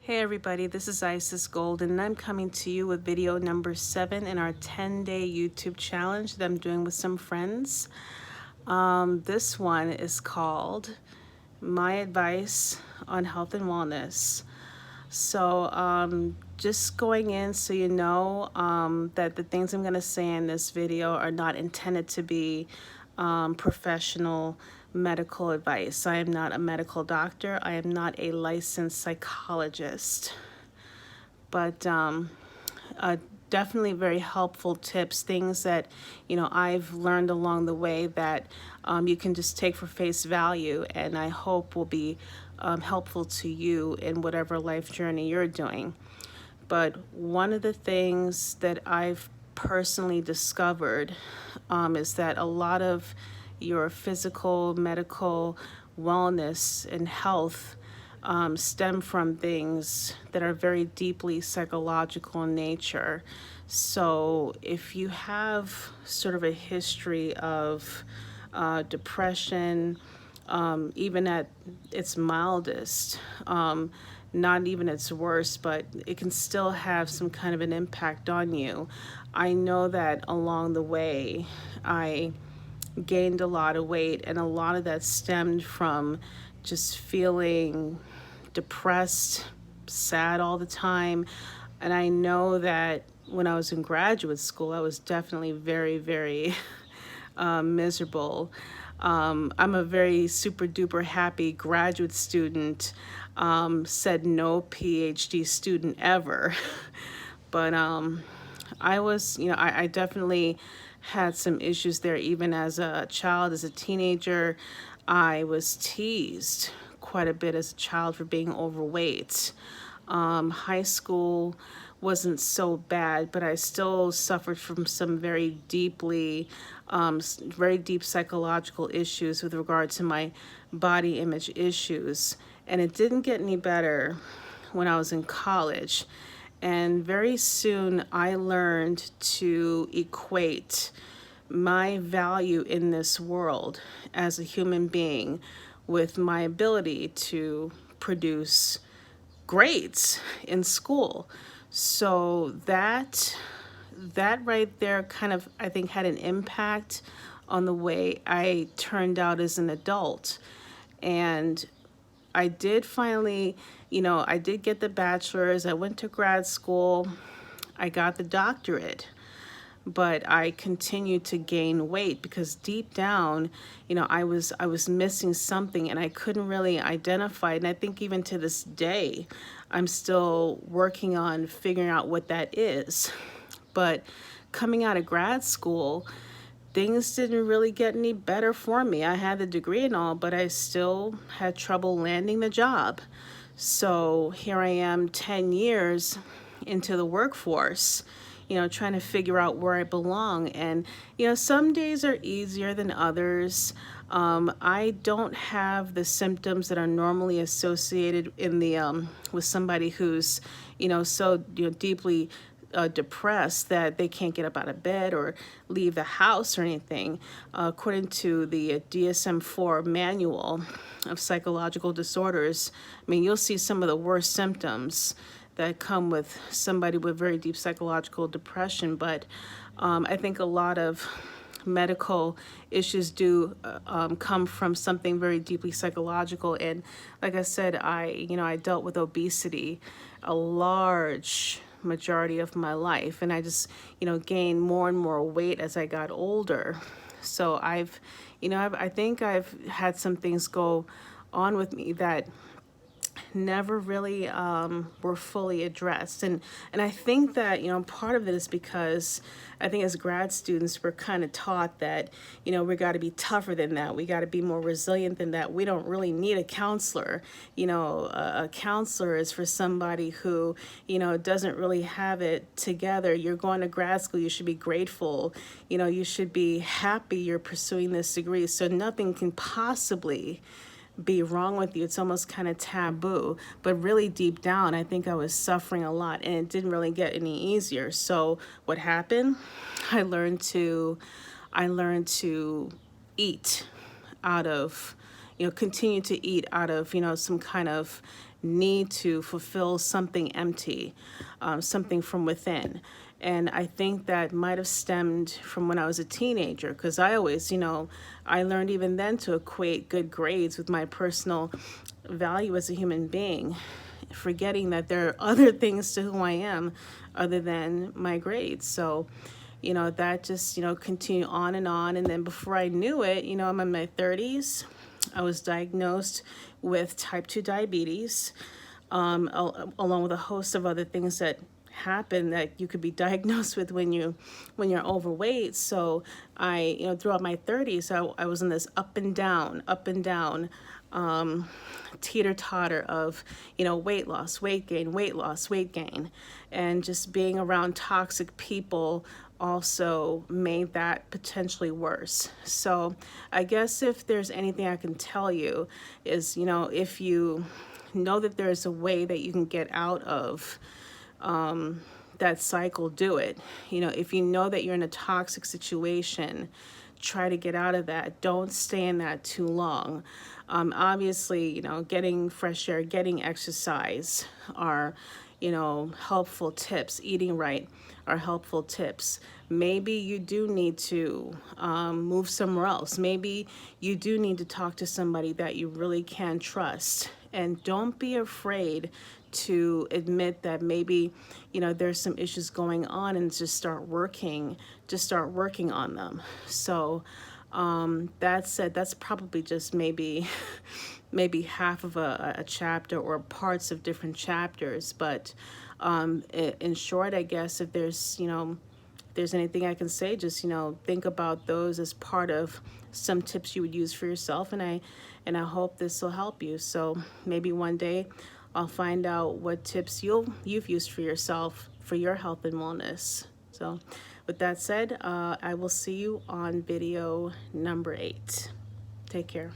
Hey everybody, this is Isis Golden and I'm coming to you with video number 7 in our 10-day YouTube challenge that I'm doing with some friends. This one is called My Advice on Health and Wellness. So just going in so you know that the things I'm going to say in this video are not intended to be professional medical advice. I am not a medical doctor. I am not a licensed psychologist. But definitely very helpful tips, things that, I've learned along the way that you can just take for face value and I hope will be helpful to you in whatever life journey you're doing. But one of the things that I've personally discovered is that a lot of your physical, medical wellness and health stem from things that are very deeply psychological in nature. So if you have sort of a history of depression, even at its mildest, not even its worst, but it can still have some kind of an impact on you. I know that along the way, I gained a lot of weight, and a lot of that stemmed from just feeling depressed, sad all the time. And I know that when I was in graduate school, I was definitely very, very miserable. I'm a very super duper happy graduate student, said no PhD student ever. But I was, I definitely had some issues there even as a child, as a teenager. I was teased quite a bit as a child for being overweight. High school wasn't so bad, but I still suffered from some very very deep psychological issues with regard to my body image issues. And it didn't get any better when I was in college. And very soon I learned to equate my value in this world as a human being with my ability to produce grades in school. So that right there kind of, I think, had an impact on the way I turned out as an adult. And I did finally, I did get the bachelor's. I went to grad school. I got the doctorate. But I continued to gain weight because deep down, I was missing something and I couldn't really identify it. And I think even to this day, I'm still working on figuring out what that is. But coming out of grad school, things didn't really get any better for me. I had the degree and all, but I still had trouble landing the job. So here I am 10 years into the workforce, trying to figure out where I belong. And, some days are easier than others. I don't have the symptoms that are normally associated in the with somebody who's, so deeply depressed that they can't get up out of bed or leave the house or anything. According to the DSM-4 manual of psychological disorders, I mean, you'll see some of the worst symptoms that come with somebody with very deep psychological depression. But I think a lot of medical issues do come from something very deeply psychological. And like I said, I dealt with obesity a large majority of my life, and I just gained more and more weight as I got older. So I think I've had some things go on with me that never really were fully addressed. And I think that, part of it is because I think as grad students, we're kind of taught that, we got to be tougher than that. We got to be more resilient than that. We don't really need a counselor. A counselor is for somebody who, doesn't really have it together. You're going to grad school. You should be grateful. You should be happy you're pursuing this degree. So nothing can possibly be wrong with you. It's almost kind of taboo. But really deep down, I think I was suffering a lot and it didn't really get any easier. So what happened? I learned to eat out of, continue to eat out of, some kind of need to fulfill something empty, something from within. And I think that might have stemmed from when I was a teenager, because I always, I learned even then to equate good grades with my personal value as a human being, forgetting that there are other things to who I am other than my grades. So, that just, continued on and on. And then before I knew it, I'm in my 30s. I was diagnosed with type 2 diabetes, along with a host of other things that happen that you could be diagnosed with when you're overweight. So I, throughout my 30s, I was in this up and down, teeter totter of, weight loss, weight gain, weight loss, weight gain. And just being around toxic people also made that potentially worse. So I guess if there's anything I can tell you is, if you know that there's a way that you can get out of that cycle, do it. If you know that you're in a toxic situation, try to get out of that. Don't stay in that too long. Obviously, getting fresh air, getting exercise are, helpful tips. Eating right are helpful tips. Maybe you do need to move somewhere else. Maybe you do need to talk to somebody that you really can trust. And don't be afraid to admit that maybe, there's some issues going on, and just start working on them. So that said, that's probably just maybe half of a chapter, or parts of different chapters. But in short, I guess if there's anything I can say, just think about those as part of some tips you would use for yourself, and I hope this will help you. So maybe one day I'll find out what tips you've used for yourself for your health and wellness. So with that said, I will see you on video number 8. Take care.